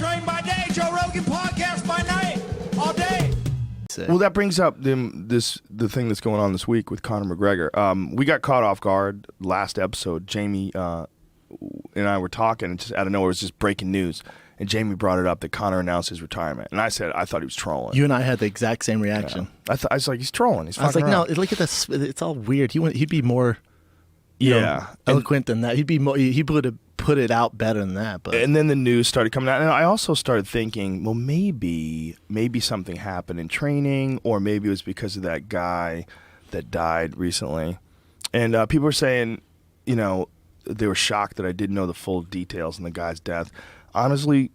train by day, Joe Rogan podcast by night, all day. Well, that brings up the thing that's going on this week with Conor McGregor. We got caught off guard last episode. Jamie and I were talking, and just out of nowhere, it was just breaking news. And Jamie brought it up that Conor announced his retirement. And I said, I thought he was trolling. You and I had the exact same reaction. Yeah. I was like, he's trolling. He's I was like, around. no, look at this. It's all weird. He'd be more eloquent than that. He would have put it out better than that. But and then the news started coming out. And I also started thinking, well, maybe something happened in training, or maybe it was because of that guy that died recently. And people were saying, they were shocked that I didn't know the full details on the guy's death. Honestly,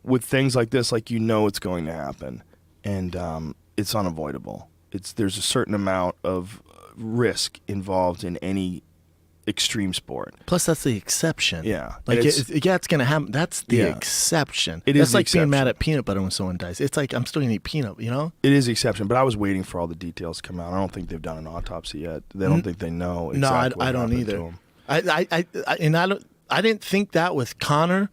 with things like this, it's going to happen, and it's unavoidable. There's a certain amount of risk involved in any extreme sport. Plus, that's the exception. Yeah, it's going to happen. That's the exception. That's like being mad at peanut butter when someone dies. It's like I'm still going to eat peanut. It is the exception, but I was waiting for all the details to come out. I don't think they've done an autopsy yet. They don't think they know. Exactly No, I don't either. I didn't think that with Conor.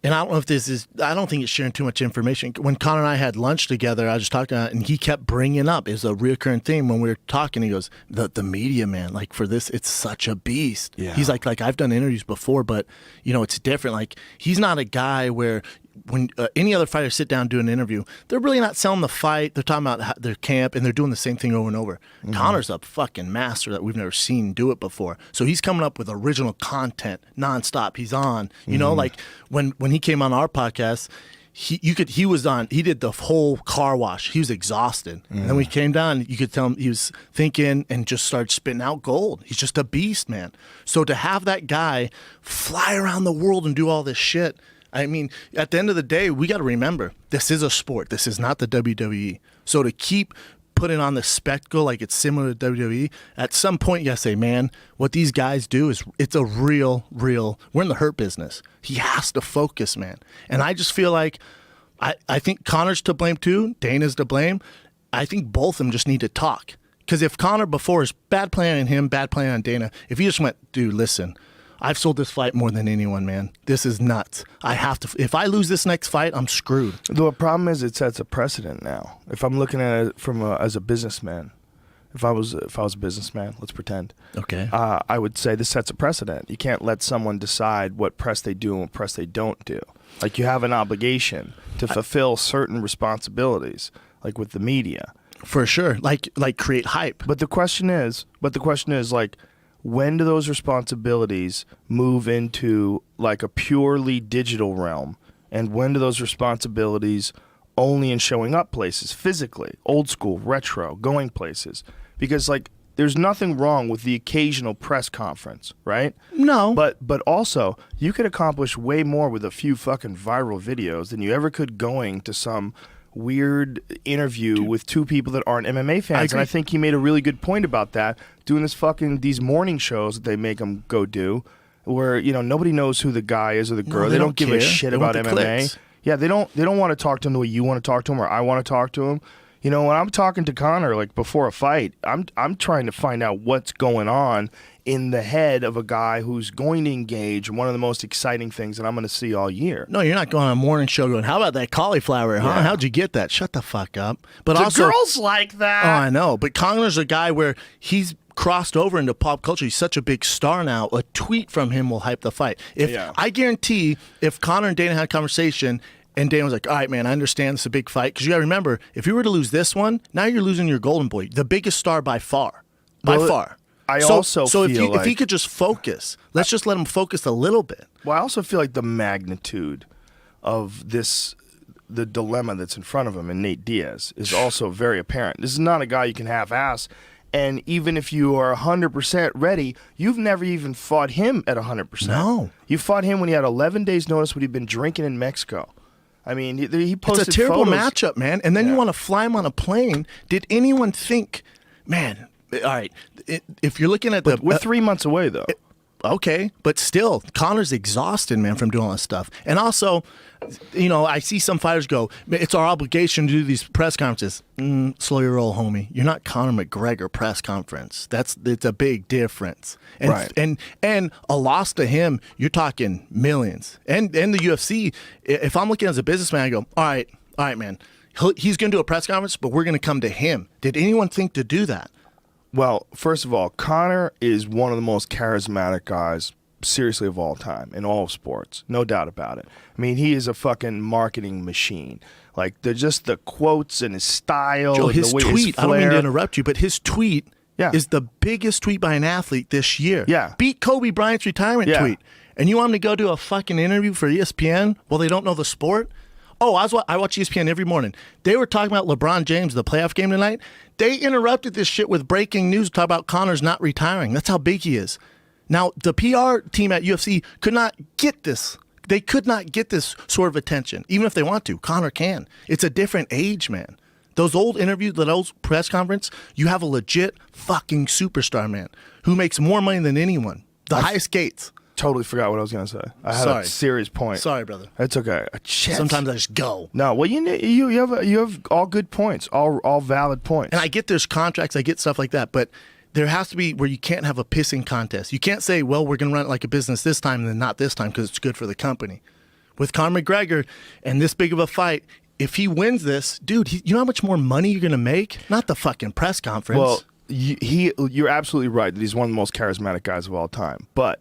And I don't know if I don't think it's sharing too much information. When Conor and I had lunch together, I was just talking about it, and he kept bringing up, it's a reoccurring theme when we were talking, he goes, the media, man, for this, it's such a beast. Yeah. He's like, I've done interviews before, but, it's different. He's not a guy where when any other fighter sit down and do an interview, they're really not selling the fight. They're talking about their camp, and they're doing the same thing over and over. Mm-hmm. Conor's a fucking master that we've never seen do it before. So he's coming up with original content nonstop. He's on, when he came on our podcast, he did the whole car wash. He was exhausted. And then when he came down, you could tell him he was thinking and just started spitting out gold. He's just a beast, man. So to have that guy fly around the world and do all this shit, I mean, at the end of the day, we got to remember, this is a sport. This is not the WWE. So to keep putting on the spectacle like it's similar to WWE, at some point you got to say, man, what these guys do it's a real, we're in the hurt business. He has to focus, man. And I just feel like, I think Conor's to blame too. Dana's to blame. I think both of them just need to talk. Because if Conor before is bad playing on him, bad playing on Dana, if he just went, dude, listen, I've sold this fight more than anyone, man. This is nuts. I have to. If I lose this next fight, I'm screwed. The problem is it sets a precedent now. If I'm looking at it as a businessman, if I was a businessman, let's pretend. Okay. I would say this sets a precedent. You can't let someone decide what press they do and what press they don't do. You have an obligation to fulfill certain responsibilities, like with the media. For sure. Like create hype. But the question is, when do those responsibilities move into a purely digital realm? And when do those responsibilities only in showing up places physically, old school, retro, going places? Because there's nothing wrong with the occasional press conference, right? No. But also, you could accomplish way more with a few fucking viral videos than you ever could going to some weird interview with two people that aren't MMA fans. And I think he made a really good point about that, doing these morning shows that they make them go do, where nobody knows who the guy is or the girl. No, they don't give care. a shit they about want the MMA. clicks. Yeah, they don't want to talk to him the way you want to talk to him or I want to talk to him. When I'm talking to Conor before a fight, I'm trying to find out what's going on in the head of a guy who's going to engage in one of the most exciting things that I'm going to see all year. No, you're not going on a morning show going, how about that cauliflower, huh? Yeah. How'd you get that? Shut the fuck up. But the also, girls like that. Oh, I know. But Conor's a guy where he's crossed over into pop culture. He's such a big star now. A tweet from him will hype the fight. I guarantee if Conor and Dana had a conversation and Dana was like, all right, man, I understand it's a big fight. Because you got to remember, if you were to lose this one, now you're losing your golden boy, the biggest star by far. By far. So if he could just focus, let's just let him focus a little bit. Well, I also feel like the magnitude of the dilemma that's in front of him and Nate Diaz is also very apparent. This is not a guy you can half-ass. And even if you are 100% ready, you've never even fought him at 100%. No. You fought him when he had 11 days' notice when he'd been drinking in Mexico. I mean, he posted It's a terrible photos. matchup, man. And then you want to fly him on a plane. Did anyone think, man, all right, if you're looking at But we're 3 months away, though. Okay, but still, Conor's exhausted, man, from doing all this stuff. And also, you know, I see some fighters go, it's our obligation to do these press conferences. Slow your roll, homie. You're not Conor McGregor press conference. It's a big difference. And, Right. And a loss to him, you're talking millions. And the UFC, if I'm looking as a businessman, I go, all right, man. He's going to do a press conference, but we're going to come to him. Did anyone think to do that? Well, first of all, Conor is one of the most charismatic guys, seriously, of all time in all of sports. No doubt about it. I mean, he is a fucking marketing machine. Like, they're just the quotes and his style. Joe, and his the way, tweet, his I don't mean flair. to interrupt you, but his tweet Yeah. is the biggest tweet by an athlete this year. Yeah. Beat Kobe Bryant's retirement Yeah. tweet. And you want him to go do a fucking interview for ESPN while they don't know the sport? Oh, I watch ESPN every morning. They were talking about LeBron James, the playoff game tonight. They interrupted this shit with breaking news to talk about Conor's not retiring. That's how big he is. Now, the PR team at UFC could not get this. They could not get this sort of attention, even if they want to. Conor can. It's a different age, man. Those old interviews, those press conference, you have a legit fucking superstar, man, who makes more money than anyone. The highest gates. Totally forgot what I was going to say. I had Sorry. a serious point. Sorry, brother. It's okay. Shit. Sometimes I just go. No, well, you have all good points, all valid points. And I get there's contracts, I get stuff like that, but there has to be where you can't have a pissing contest. You can't say, well, we're going to run it like a business this time and then not this time because it's good for the company. With Conor McGregor and this big of a fight, if he wins this, dude, you know how much more money you're going to make? Not the fucking press conference. Well, you're absolutely right that he's one of the most charismatic guys of all time. But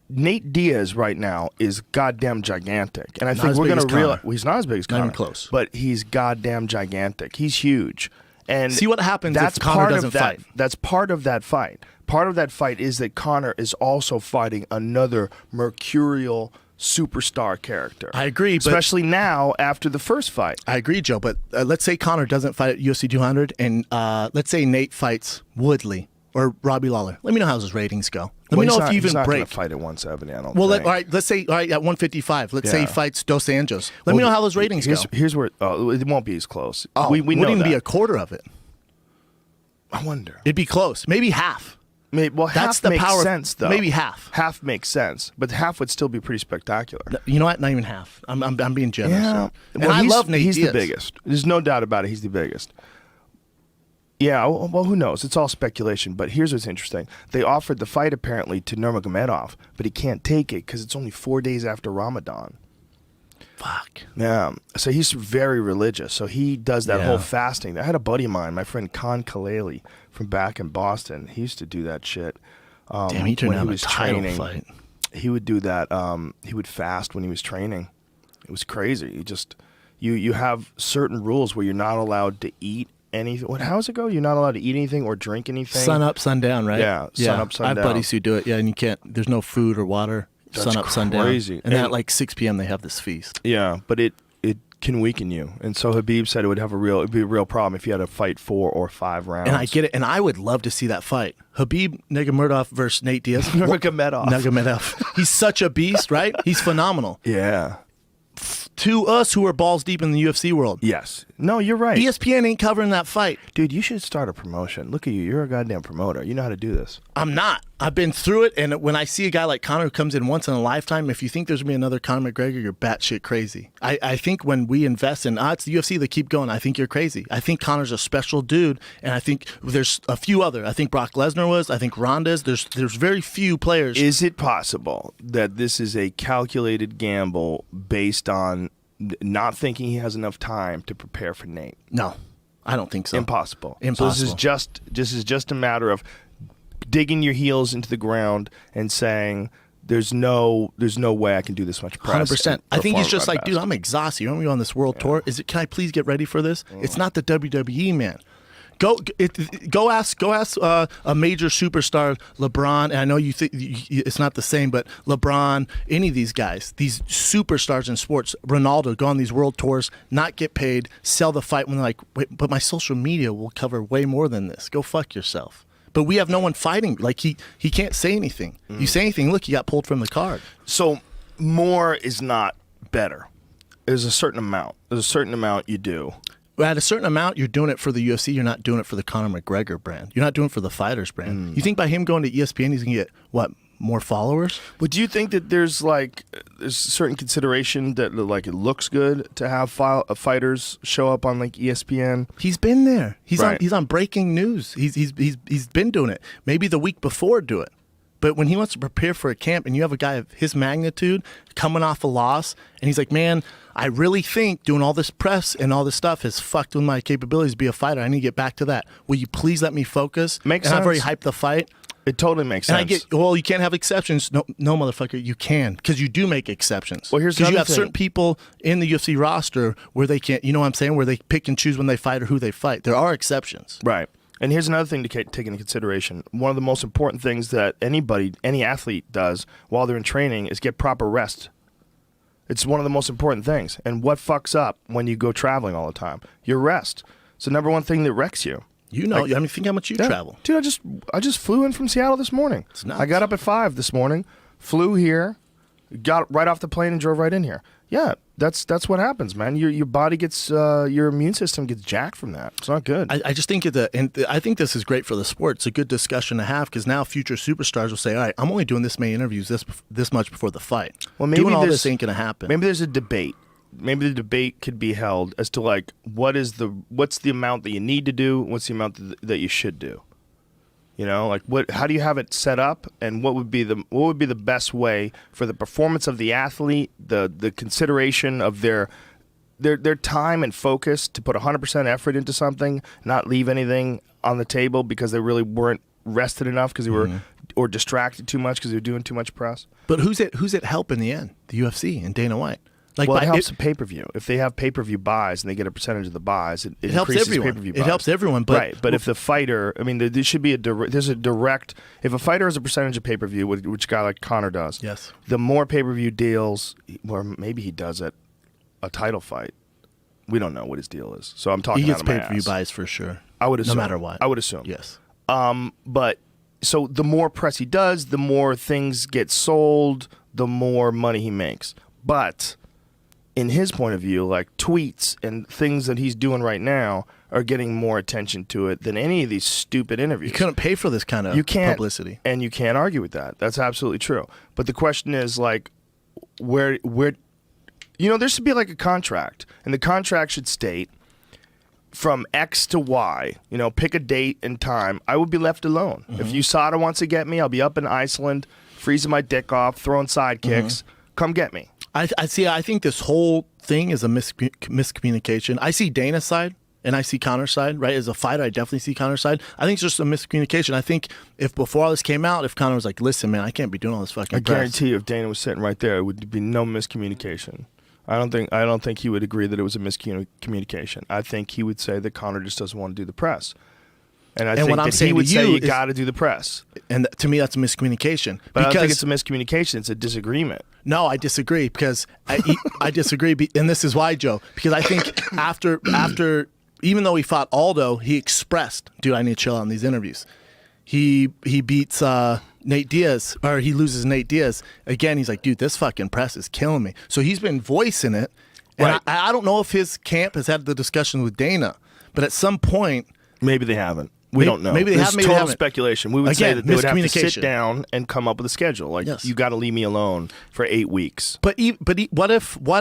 Nate Diaz right now is goddamn gigantic. And I think as we're big going as to Conor. realize he's not as big as Not Conor. even close. But he's goddamn gigantic. He's huge. And See what happens if that's Conor part doesn't of that, fight. That's part of that fight. Part of that fight is that Conor is also fighting another mercurial superstar character. I agree, but especially now after the first fight. I agree, Joe, but let's say Conor doesn't fight at UFC 200 and let's say Nate fights Woodley or Robbie Lawler. Let me know how those ratings go. Let me know if you he's even not break. going to fight at 170. I don't Well, think. all right, let's say at 155. Let's say he Yeah. fights Dos Anjos. Let me know how those ratings go. Here's where it won't be as close. Oh, we wouldn't know even that. be a quarter of it. I wonder. It'd be close, maybe half. Well, That's half the makes power. sense, though. Maybe half. Half makes sense, but half would still be pretty spectacular. You know what? Not even half. I'm being generous. Yeah. And I love Nate He's Diaz. the biggest. There's no doubt about it. He's the biggest. Yeah, well, who knows? It's all speculation. But here's what's interesting. They offered the fight, apparently, to Nurmagomedov, but he can't take it because it's only 4 days after Ramadan. Fuck. Yeah. So he's very religious. So he does that Yeah. whole fasting. I had a buddy of mine, my friend Con Kaleli from back in Boston. He used to do that shit. Damn, he turned when down he a was title training. fight. He would do that. He would fast when he was training. It was crazy. You have certain rules where you're not allowed to eat anything. How does it go? You're not allowed to eat anything or drink anything. Sun up, sun down, right? Yeah, sun up, sun I have down. buddies who do it. Yeah, and you can't. There's no food or water. That's sun up, sun down. crazy. And then And- at like 6 p.m. they have this feast. Yeah, but it can weaken you. And so Habib said it'd be a real problem if you had to fight 4 or 5 rounds. And I get it. And I would love to see that fight. Habib Nurmagomedov versus Nate Diaz. Nurmagomedov. He's such a beast, right? He's phenomenal. Yeah. To us who are balls deep in the UFC world, Yes. No, you're right. ESPN ain't covering that fight. Dude, you should start a promotion. Look at you. You're a goddamn promoter. You know how to do this. I'm not. I've been through it, and when I see a guy like Conor who comes in once in a lifetime, if you think there's going to be another Conor McGregor, you're batshit crazy. I think when we invest in, it's the UFC, they keep going, I think you're crazy. I think Conor's a special dude, and I think there's a few other. I think Brock Lesnar was. I think Ronda's. There's very few players. Is it possible that this is a calculated gamble based on not thinking he has enough time to prepare for Nate? No, I don't think so. Impossible. Impossible. So this is just a matter of digging your heels into the ground and saying there's no way I can do this much press. 100%. I think he's just like, dude, I'm I'm exhausted. You want me on this world tour? Can I please get ready for this? It's not the WWE, man. Go ask a major superstar, LeBron. And I know you think it's not the same, but LeBron, any of these guys, these superstars in sports, Ronaldo, go on these world tours, not get paid, sell the fight when they're like, wait, but my social media will cover way more than this. Go fuck yourself. But we have no one fighting. Like he can't say anything. You say anything, look, you got pulled from the card. So more is not better. There's a certain amount. There's a certain amount you do. At a certain amount, you're doing it for the UFC. You're not doing it for the Conor McGregor brand. You're not doing it for the fighters brand. You think by him going to ESPN, he's going to get, what, more followers. But do you think that there's certain consideration that like it looks good to have fighters show up on like ESPN? He's been there. He's Right. on breaking news. He's been doing it. Maybe the week before do it. But when he wants to prepare for a camp and you have a guy of his magnitude coming off a loss and he's like, man, I really think doing all this press and all this stuff has fucked with my capabilities to be a fighter. I need to get back to that. Will you please let me focus? Makes and I've already sense. hyped the fight. It totally makes And sense. I get, well, you can't have exceptions. No, motherfucker, you can, because you do make exceptions. Well, here's because you another have thing. certain people in the UFC roster where they can't, you know what I'm saying, where they pick and choose when they fight or who they fight. There are exceptions. Right. And here's another thing to take into consideration. One of the most important things that any athlete does while they're in training is get proper rest. It's one of the most important things. And what fucks up when you go traveling all the time? Your rest. It's the number one thing that wrecks you. You know, I mean, think how much you travel. Dude, I just flew in from Seattle this morning. It's nuts. I got up at 5 this morning, flew here, got right off the plane and drove right in here. Yeah, that's what happens, man. Your body gets your immune system gets jacked from that. It's not good. I just think I think this is great for the sport. It's a good discussion to have because now future superstars will say, all right, I'm only doing this many interviews this much before the fight. Well, maybe doing all there's- this ain't going to happen. Maybe there's a debate. Maybe the debate could be held as to like what's the amount that you need to do, what's the amount that you should do. You know, like how do you have it set up, and what would be the best way for the performance of the athlete, the consideration of their time and focus to put 100% effort into something, not leave anything on the table because they really weren't rested enough because they were or distracted too much because they were doing too much press. But who's it help in the end? The UFC and Dana White. Like, Well, it helps the pay-per-view. If they have pay-per-view buys and they get a percentage of the buys, it helps increases everyone. pay-per-view buys. It helps everyone, but right. But if the fighter, I mean, there should be there's a direct. If a fighter has a percentage of pay-per-view, which a guy like Conor does, yes, the more pay-per-view deals, or maybe he does at a title fight. We don't know what his deal is, so I'm talking. he gets out of my pay-per-view ass. buys for sure. I would assume, no matter what. I would assume. Yes. But so the more press he does, the more things get sold, the more money he makes. But in his point of view, like tweets and things that he's doing right now are getting more attention to it than any of these stupid interviews. You couldn't pay for this kind of publicity. And you can't argue with that. That's absolutely true. But the question is, like, where there should be like a contract, and the contract should state from X to Y, pick a date and time, I would be left alone. If USADA wants to get me, I'll be up in Iceland, freezing my dick off, throwing sidekicks. Come get me. I think this whole thing is a miscommunication. I see Dana's side and I see Conor's side, right? As a fighter, I definitely see Conor's side. I think it's just a miscommunication. I think if before all this came out, if Conor was like, listen, man, I can't be doing all this fucking I press. guarantee you if Dana was sitting right there, it would be no miscommunication. I don't think he would agree that it was a miscommunication. I think he would say that Conor just doesn't want to do the press. And I think what I'm that he saying would to say you you is- got to do the press. And to me, that's a miscommunication. But I don't think it's a miscommunication. It's a disagreement. No, I disagree because I disagree, and this is why, Joe. Because I think after even though he fought Aldo, he expressed, dude, I need to chill on these interviews. He beats Nate Diaz, or he loses Nate Diaz again. He's like, dude, this fucking press is killing me. So he's been voicing it, and Right. I don't know if his camp has had the discussion with Dana, but at some point, Maybe they haven't. We don't know. maybe they This have, is maybe they total haven't. speculation. We would say Again, that they would have to sit miscommunication. down and come up with a schedule. Like, Yes. you got to leave me alone for 8 weeks. But what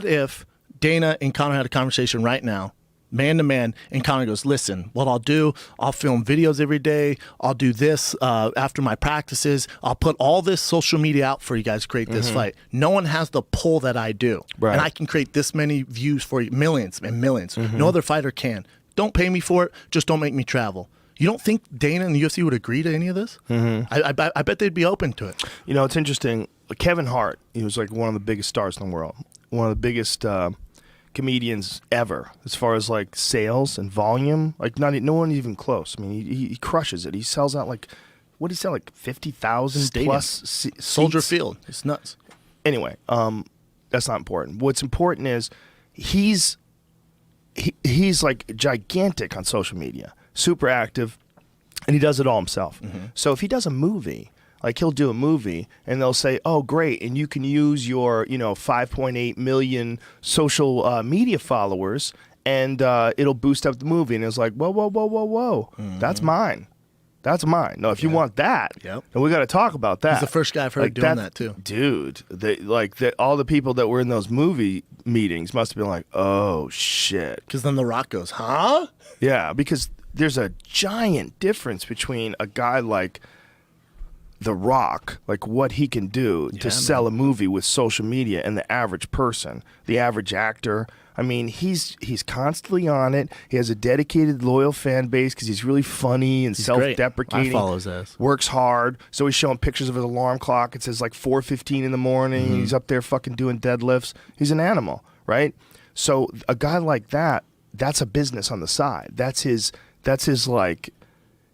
if Dana and Conor had a conversation right now, man to man, and Conor goes, listen, what I'll do, I'll film videos every day. I'll do this after my practices. I'll put all this social media out for you guys to create this fight. No one has the pull that I do. Right. And I can create this many views for you, millions and millions. No other fighter can. Don't pay me for it. Just don't make me travel. You don't think Dana and the UFC would agree to any of this? I bet they'd be open to it. It's interesting. Kevin Hart, he was like one of the biggest stars in the world. One of the biggest comedians ever as far as like sales and volume. Like no one even close. I mean, he crushes it. He sells out like, what did he sell, like 50,000 Stadium. plus Soldier seats? Field. It's nuts. Anyway, that's not important. What's important is he's like gigantic on social media, super active, and he does it all himself. So if he does a movie, like he'll do a movie and they'll say, oh, great, and you can use your 5.8 million social media followers and it'll boost up the movie. And it's like, whoa, that's mine. That's mine. No, if you want that, Yep. then we got to talk about that. He's the first guy I've heard doing that too. Dude, all the people that were in those movie meetings must have been like, oh, shit. Because then The Rock goes, huh? Yeah, because there's a giant difference between a guy like The Rock, like what he can do to sell a movie with social media, and the average person, the average actor. I mean, he's constantly on it. He has a dedicated, loyal fan base because he's really funny and self-deprecating. I follow his ass. Works hard. So he's showing pictures of his alarm clock. It says like 4:15 in the morning. Mm-hmm. He's up there fucking doing deadlifts. He's an animal, right? So a guy like that, that's a business on the side. That's his like,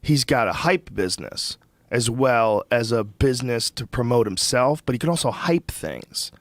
he's got a hype business as well as a business to promote himself, but he can also hype things.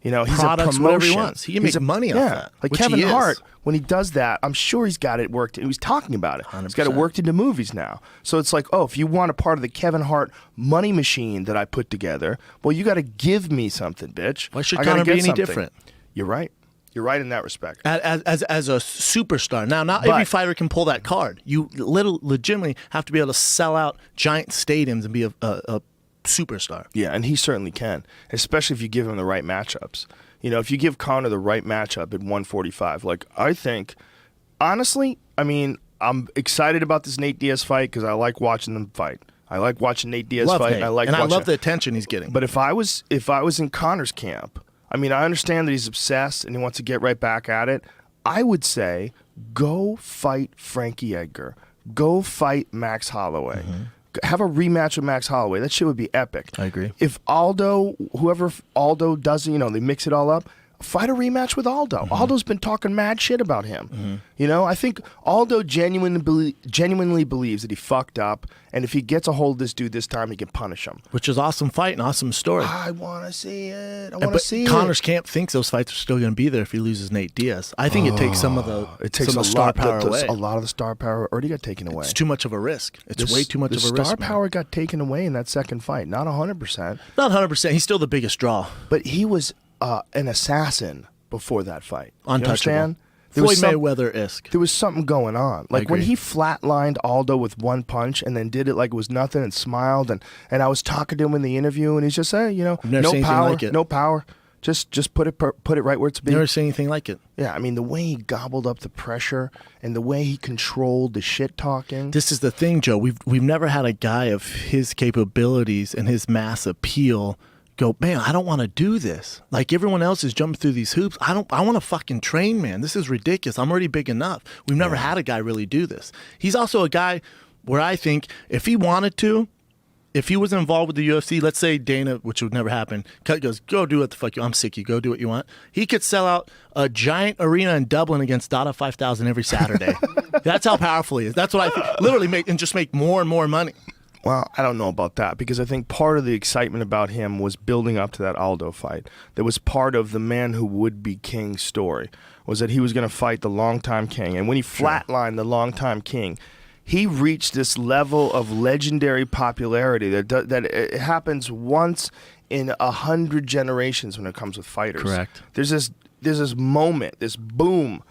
You know, he's Products, a promotion. whatever he wants. He can make money off that. Like which Kevin he is. Hart, when he does that, I'm sure he's got it worked. He was talking about it. 100%. He's got it worked into movies now. So it's like, oh, if you want a part of the Kevin Hart money machine that I put together, well, you got to give me something, bitch. Why should I gotta Conor be get any something. different? You're right. You're right in that respect. As a superstar. Now, not every fighter can pull that card. You legitimately have to be able to sell out giant stadiums and be a superstar. Yeah, and he certainly can, especially if you give him the right matchups. You know, if you give Conor the right matchup at 145, like I think, honestly, I mean, I'm excited about this Nate Diaz fight because I like watching them fight. I like watching Nate Diaz fight. Nate. And I love the attention he's getting. But if I was in Conor's camp, I mean, I understand that he's obsessed and he wants to get right back at it. I would say go fight Frankie Edgar. Go fight Max Holloway. Mm-hmm. Have a rematch with Max Holloway. That shit would be epic. I agree. If whoever Aldo does, you know, they mix it all up, fight a rematch with Aldo. Mm-hmm. Aldo's been talking mad shit about him. Mm-hmm. You know, I think Aldo genuinely believes that he fucked up, and if he gets a hold of this dude this time, he can punish him. Which is awesome fight and awesome story. I want to see it. I want to see Conor's camp thinks those fights are still going to be there if he loses Nate Diaz. I think it takes some of the star power away. A lot of the star power already got taken away. It's too much of a risk. It's way too much of a risk. The star power got taken away in that second fight. Not 100%. Not 100%. He's still the biggest draw. But he was an assassin before that fight. Untouchable. Floyd Mayweather-esque. There was something going on. Like when he flatlined Aldo with one punch and then did it like it was nothing and smiled, and I was talking to him in the interview and he's just saying, you know, no power, no power. Just put it right where it's been. Never seen anything like it. Yeah, I mean the way he gobbled up the pressure and the way he controlled the shit talking. This is the thing, Joe. We've never had a guy of his capabilities and his mass appeal go, man, I don't want to do this. Like everyone else is jumping through these hoops. I want to fucking train, man. This is ridiculous. I'm already big enough. We've never had a guy really do this. He's also a guy where I think if he wanted to, if he was involved with the UFC, let's say Dana, which would never happen, goes, go do what the fuck you want. I'm sick. You go do what you want. He could sell out a giant arena in Dublin against Dada 5000 every Saturday. That's how powerful he is. That's what I think. Literally make more and more money. Well, I don't know about that because I think part of the excitement about him was building up to that Aldo fight. That was part of the man who would be king story, was that he was going to fight the longtime king. And when he flatlined the longtime king, he reached this level of legendary popularity that it happens once in 100 generations when it comes with fighters. Correct. There's this moment, this boom.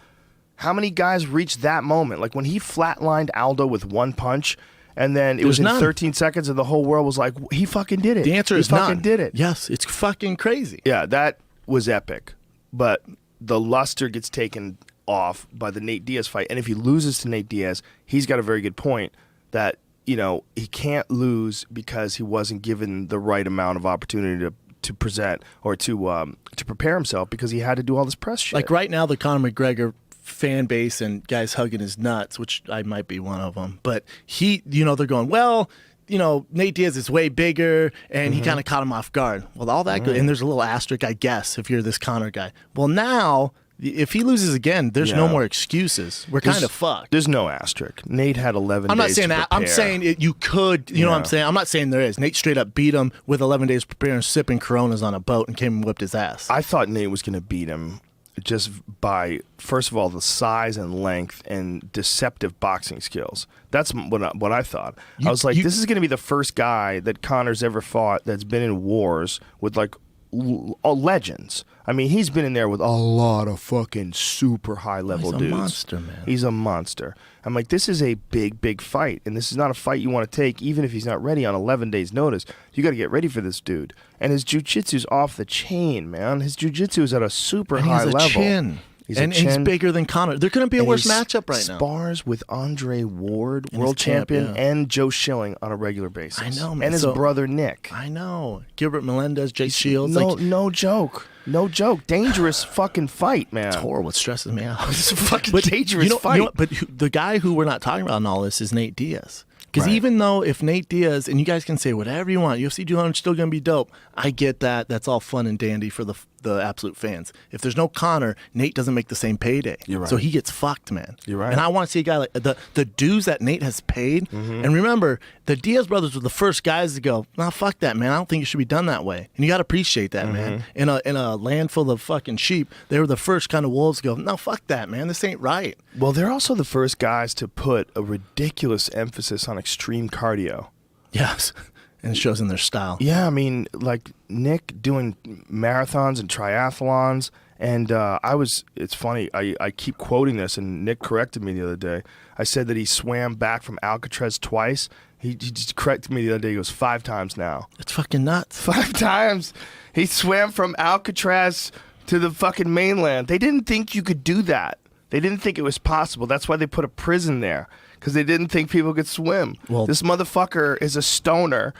How many guys reached that moment? Like when he flatlined Aldo with one punch, and then it was in 13 seconds, and the whole world was like, he fucking did it. The answer is none. He fucking did it. Yes, it's fucking crazy. Yeah, that was epic. But the luster gets taken off by the Nate Diaz fight. And if he loses to Nate Diaz, he's got a very good point that, you know, he can't lose because he wasn't given the right amount of opportunity to present or to prepare himself because he had to do all this press shit. Like right now, the Conor McGregor fan base and guys hugging his nuts, which I might be one of them, but he, you know, they're going, well, you know, Nate Diaz is way bigger and he kind of caught him off guard. Well, all that good, and there's a little asterisk, I guess, if you're this Conor guy. Well, now if he loses again, there's no more excuses. We're kind of fucked. There's no asterisk. Nate had 11 days. I'm not saying to that. prepare. I'm saying you could. You know what I'm saying? I'm not saying there is. Nate straight up beat him with 11 days preparing, sipping Coronas on a boat, and came and whipped his ass. I thought Nate was going to beat him just by, first of all, the size and length and deceptive boxing skills. That's what I thought. I was like, this is going to be the first guy that Conor's ever fought that's been in wars with like legends. I mean, he's been in there with a lot of fucking super high level dudes. He's a monster, man. He's a monster. I'm like, this is a big, big fight, and this is not a fight you want to take, even if he's not ready on 11 days' notice. You got to get ready for this dude. And his jiu-jitsu's off the chain, man. His jiu-jitsu is at a super high level. Chin. He's bigger than Conor. There couldn't be a worse matchup right now. Spars with Andre Ward, world champion, and Joe Schilling on a regular basis. I know, man. And his brother Nick. I know. Gilbert Melendez, Jake Shields. No joke. No joke. Dangerous fucking fight, man. It's horrible. It stresses me out. It's a fucking dangerous fight. But the guy who we're not talking about in all this is Nate Diaz. Because even though if Nate Diaz, and you guys can say whatever you want, UFC 200 is still going to be dope. I get that. That's all fun and dandy for the absolute fans. If there's no Conor, Nate doesn't make the same payday. You're right. So he gets fucked, man. You're right. And I want to see a guy like the dues that Nate has paid. Mm-hmm. And remember, the Diaz brothers were the first guys to go, nah, fuck that, man. I don't think it should be done that way. And you got to appreciate that, man. In a land full of fucking sheep, they were the first kind of wolves to go, no, fuck that, man. This ain't right. Well, they're also the first guys to put a ridiculous emphasis on extreme cardio. Yes. And it shows in their style. Yeah, I mean, like Nick doing marathons and triathlons. And it's funny, I keep quoting this, and Nick corrected me the other day. I said that he swam back from Alcatraz twice. He just corrected me the other day. He goes 5 times now. It's fucking nuts. 5 times. He swam from Alcatraz to the fucking mainland. They didn't think you could do that. They didn't think it was possible. That's why they put a prison there, because they didn't think people could swim. Well, this motherfucker is a stoner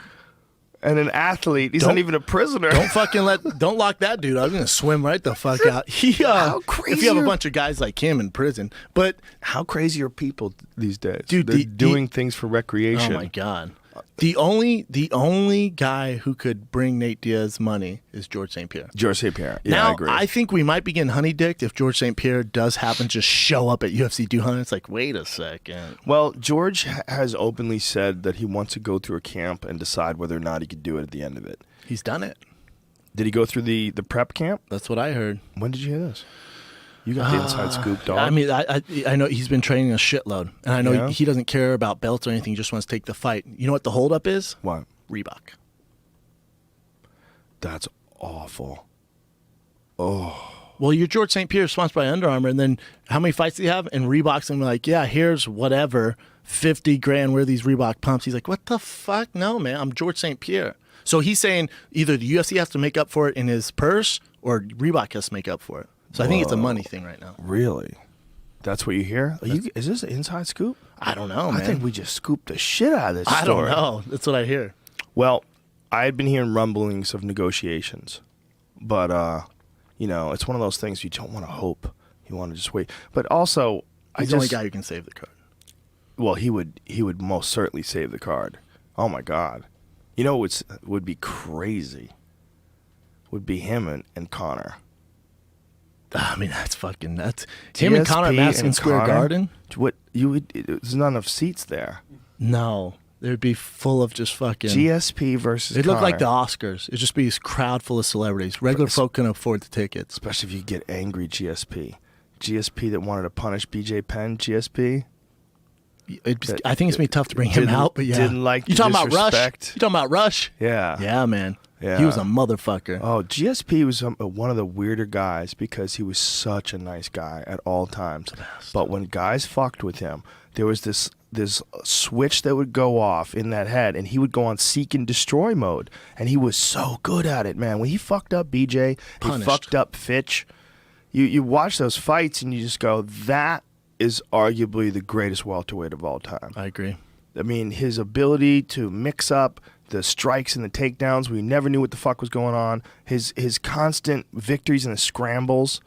and an athlete. He's not even a prisoner. Don't lock that dude up. I'm gonna swim right the fuck out. How crazy if you have a bunch of guys like him in prison. But how crazy are people these days? Dude, they're doing things for recreation. Oh my god. The only guy who could bring Nate Diaz money is George St. Pierre. George St. Pierre. Yeah, now, I agree. I think we might be getting honey-dicked if George St. Pierre does happen to just show up at UFC 200. It's like, wait a second. Well, George has openly said that he wants to go through a camp and decide whether or not he could do it at the end of it. He's done it. Did he go through the prep camp? That's what I heard. When did you hear this? You got the inside scoop, dog. I mean, I know he's been training a shitload, and I know he doesn't care about belts or anything. He just wants to take the fight. You know what the holdup is? What? Reebok. That's awful. Oh. Well, you're George St. Pierre, sponsored by Under Armour, and then how many fights do you have? And Reebok's and like, yeah, here's whatever, 50 grand, wear these Reebok pumps. He's like, what the fuck? No, man, I'm George St. Pierre. So he's saying either the UFC has to make up for it in his purse, or Reebok has to make up for it. So I think it's a money thing right now. Really? That's what you hear? Is this an inside scoop? I don't know, man. I think we just scooped the shit out of this story. I don't know. That's what I hear. Well, I had been hearing rumblings of negotiations. But, it's one of those things you don't want to hope. You want to just wait. But also, he's the only guy who can save the card. Well, he would most certainly save the card. Oh, my God. You know what would be crazy? Would be him and Conor. I mean, that's fucking nuts. Him and Conor at Madison Square Garden? There's not enough seats there. No. There'd be full of just fucking... GSP versus It'd Conor. look like the Oscars. It'd just be a crowd full of celebrities. Regular folk couldn't afford the tickets. Especially if you get angry GSP. GSP that wanted to punish BJ Penn, GSP. I think it's going to be tough to bring him out, but yeah. Didn't like You talking about Rush? disrespect. You talking about Rush? Yeah. Yeah, man. Yeah. He was a motherfucker. Oh, GSP was one of the weirder guys because he was such a nice guy at all times. But when guys fucked with him, there was this switch that would go off in that head, and he would go on seek and destroy mode. And he was so good at it, man. When he fucked up BJ, Punished. he fucked up Fitch. You watch those fights, and you just go, that is arguably the greatest welterweight of all time. I agree. I mean, his ability to mix up the strikes and the takedowns, we never knew what the fuck was going on. His constant victories in the scrambles,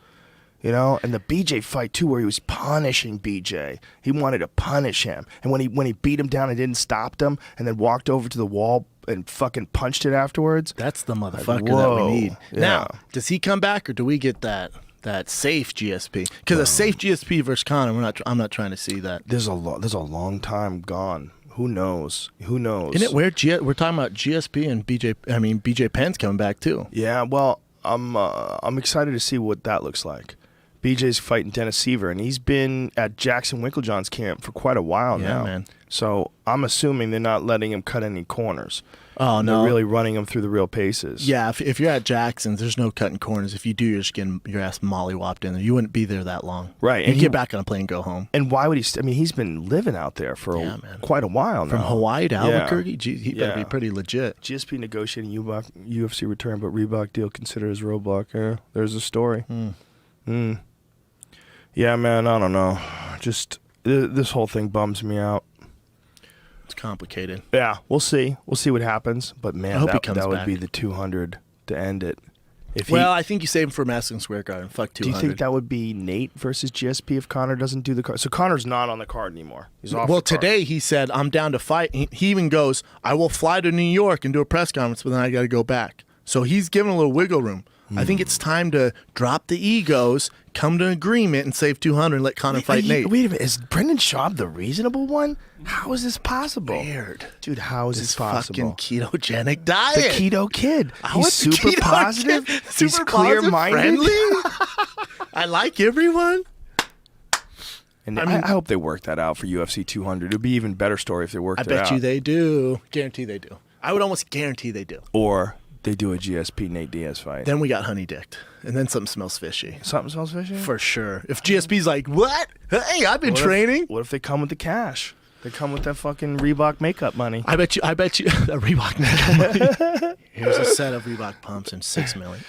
and the BJ fight too, where he was punishing BJ. He wanted to punish him, and when he beat him down and didn't stop him, and then walked over to the wall and fucking punched it afterwards. That's the motherfucker that whoa, we need. yeah. Now, does he come back, or do we get that safe GSP? Because a safe GSP versus Conor, I'm not trying to see that. There's a long time gone. Who knows? Isn't it weird? We're talking about GSP and BJ Penn's coming back too. Yeah, well, I'm excited to see what that looks like, BJ's fighting Dennis Seaver, and he's been at Jackson Winklejohn's camp for quite a while now. Man. So I'm assuming they're not letting him cut any corners. Oh, no. They're really running him through the real paces. Yeah, if you're at Jackson's, there's no cutting corners. If you do, you're just getting your ass mollywopped in there. You wouldn't be there that long. Right. You get back on a plane and go home. And why would he? I mean, he's been living out there for quite a while now. From Hawaii to Albuquerque, he better be pretty legit. GSP negotiating UFC return, but Reebok deal considered as roadblock. Yeah, there's a story. Yeah, man, I don't know. Just this whole thing bums me out. It's complicated. Yeah, we'll see. We'll see what happens. But man, I hope that would be the 200 to end it. I think you save him for Madison Square Garden. Fuck 200. Do you think that would be Nate versus GSP if Conor doesn't do the card? So Conor's not on the card anymore. He's off. Well, the card. today he said, I'm down to fight. He even goes, I will fly to New York and do a press conference, but then I got to go back. So he's given a little wiggle room. I think it's time to drop the egos, come to an agreement, and save 200 and let Conor fight Nate. Wait a minute. Is Brendan Schaub the reasonable one? How is this possible? Weird. Dude, how is this possible? Fucking ketogenic diet. The keto kid. He's super positive. He's clear-minded. I like everyone. And I hope they work that out for UFC 200. It would be an even better story if they worked it out. I bet you they do. Guarantee they do. I would almost guarantee they do. Or they do a GSP Nate Diaz fight. Then we got honey dicked. And then something smells fishy. Something smells fishy? For sure. If GSP's like, what? Hey, I've been training. What if they come with the cash? They come with that fucking Reebok makeup money. I bet you a Reebok makeup money. Here's a set of Reebok pumps and $6 million.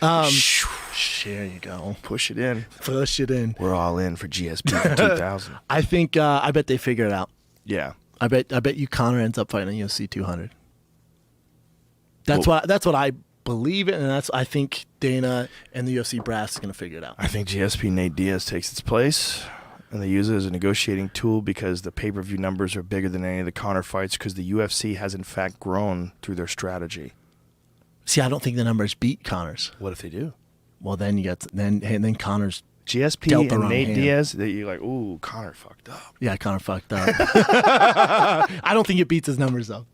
There you go. Push it in. Push it in. We're all in for GSP for 2000. I bet they figure it out. Yeah. I bet you Conor ends up fighting a UFC 200. That's what I believe in, and I think Dana and the UFC brass is going to figure it out. I think GSP Nate Diaz takes its place, and they use it as a negotiating tool because the pay-per-view numbers are bigger than any of the Conor fights because the UFC has in fact grown through their strategy. See, I don't think the numbers beat Conor's. What if they do? Well, then then Conor's GSP and Nate Diaz. That you're like, ooh, Conor fucked up. Yeah, Conor fucked up. I don't think it beats his numbers though.